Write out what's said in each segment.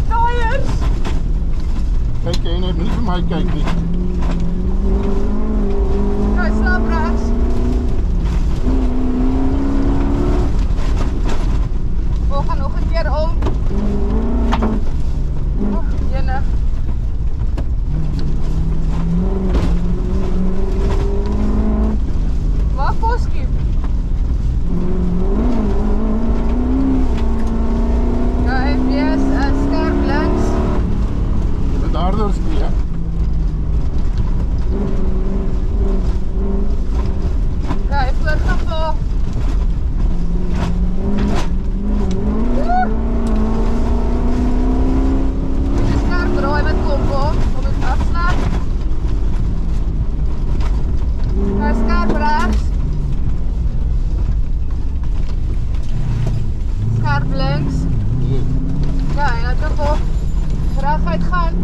Tyres. Kijk, jy net nie vir my kyk nie. Kijk, slaap rechts. We gaan nog een keer om. Oh, jenne. Waar Poskie? Ja, FBS skerp links. Jy moet harder skiet, hè? Ja, voorgaan pa. Dis skerp draai met kompo om het afslag. Ja, skerp rechts. Skerp links. Nee. Ja, en dan toch op reguit gaan.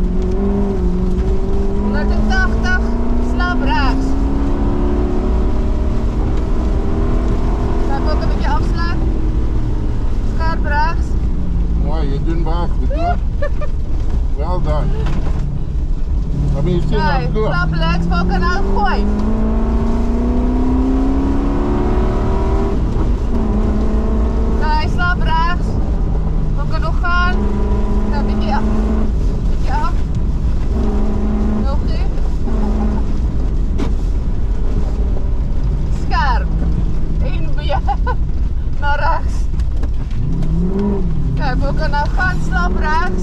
180, slaap rechts. Kijk ook een beetje afslag. Scherp rechts. Mooi, jy doen baie goed, hoor. Well done. Maar jy sien Kijk, nou slaap links, voor kanaal gooi. Kijk, slaap rechts. We kunnen nog gaan. Ja, een beetje af. Beetje af. Heel goed. Scherp. 1 been naar rechts. Kijk, we kunnen nou gaan, slaap rechts.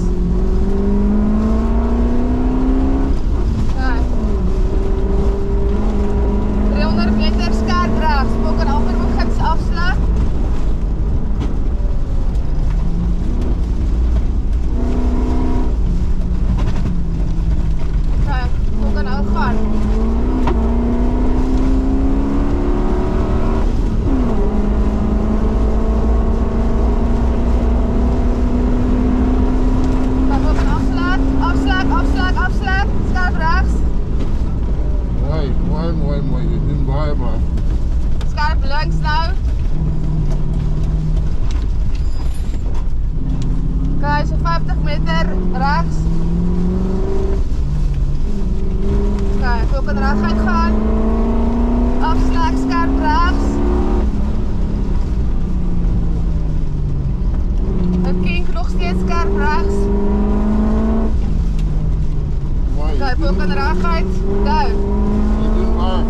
Kijk. 300 meter scherp rechts. We kunnen alweer beginnen afslag. Kijk, we kunnen nou gaan. Afslag, scherp rechts. Mooi. Jy doen baie. Scherp links nou. Kijk, zo 50 meter rechts. Kijk, ook een recht gaan. Afslag, scherp rechts. Een kink nog steeds scherp rechts. Kijk, ook een raagheid. Duim. Jy doen baie.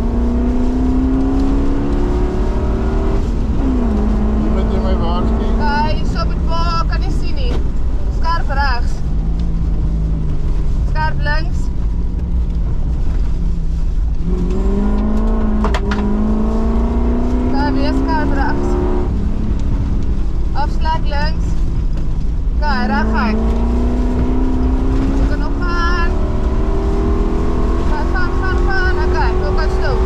Jy moet jy my waarsku. Kijk, zo met bal kan je zien niet. Scherp rechts. Scherp links. Kijk, weer scherp rechts. Afslag links. Kijk, raagheid. We kunnen nog gaan. Gaan. Oké, ook uit stoot.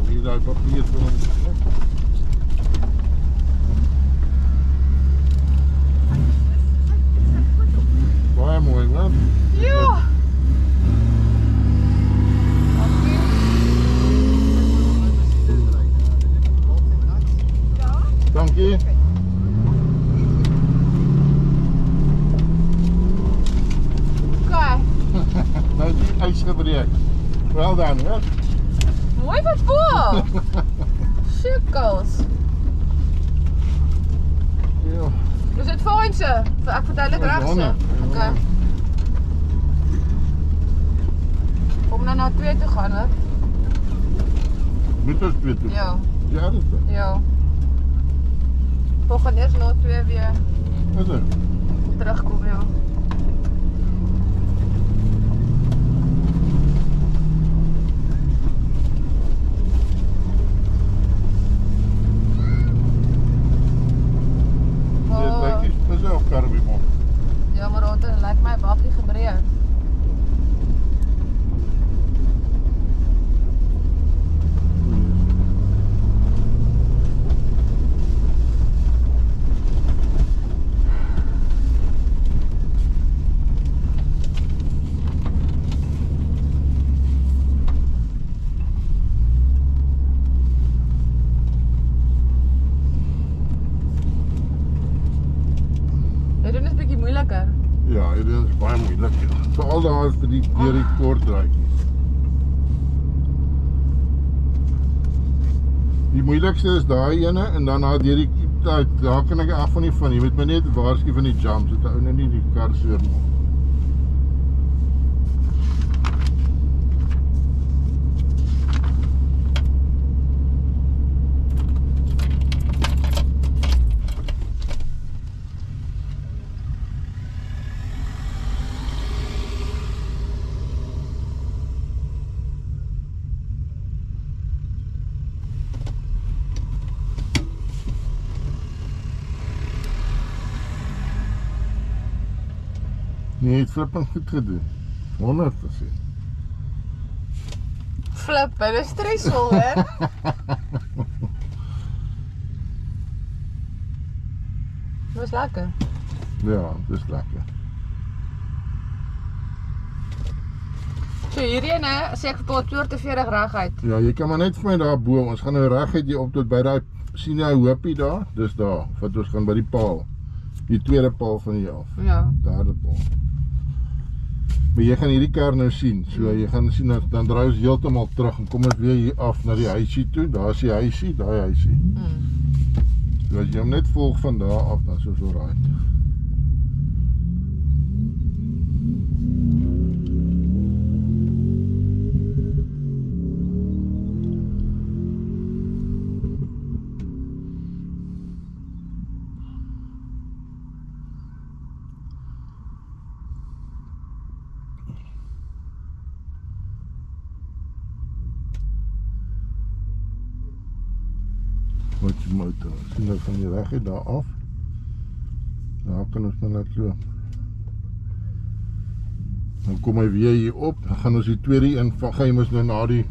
Hier is uit papier vir ons. Baie mooi, hoor. Ja. Dankie. Kijk. Nou is die ijs gebreek. Wel done, hoor. Mooi wat voor. Sukkels. Ja. Is het volgende? Ik verduidelijk Ja, rechts. zonne. Oké. Om naar 2 te gaan, hoor. Moet ons twee doen? Ja. Ja, dat is het. Ja. We gaan eerst naar 2 weer Is het? terugkomen, ja. Dit lijkt iets mezelf, Karabimon. Ja, maar het lijkt mij bakje gebreid. Baie moeilik, ja. Veral daar vir die kort draadjies. Die moeilikste is daai ene en dan deur die tyd, daar kan ek af van die jy moet my net waarsku van die jumps, dat ou nou nie die kar seer maak. Nee, het flipping goed gedoen. 100%. Flippen, dit is stressvol, hè? Dat is lekker. Ja, dit is lekker. So hierdie ene, sê ek tot 42 reguit. Ja, jy kan maar net vir my daar bo, ons gaan nou reguit hier op tot by daai, sien jy hoopie daar? Dis daar, wat ons gaan by die paal. Die tweede paal van die af. Ja. Derde paal. Maar jy gaan hierdie kar nou sien, so jy gaan sien, dan draai ons heeltemal terug en kom ons weer hier af na die huisie toe, daar is die huisie, daai huisie. So as jy hom net volg van daar af, dan is ons alright. Wat die motor, sien dat van die reguit daar af. Daar kan ons maar laat loop. Dan kom hy weer hier op, dan gaan ons die tweede een van, gaan jy mos nou na die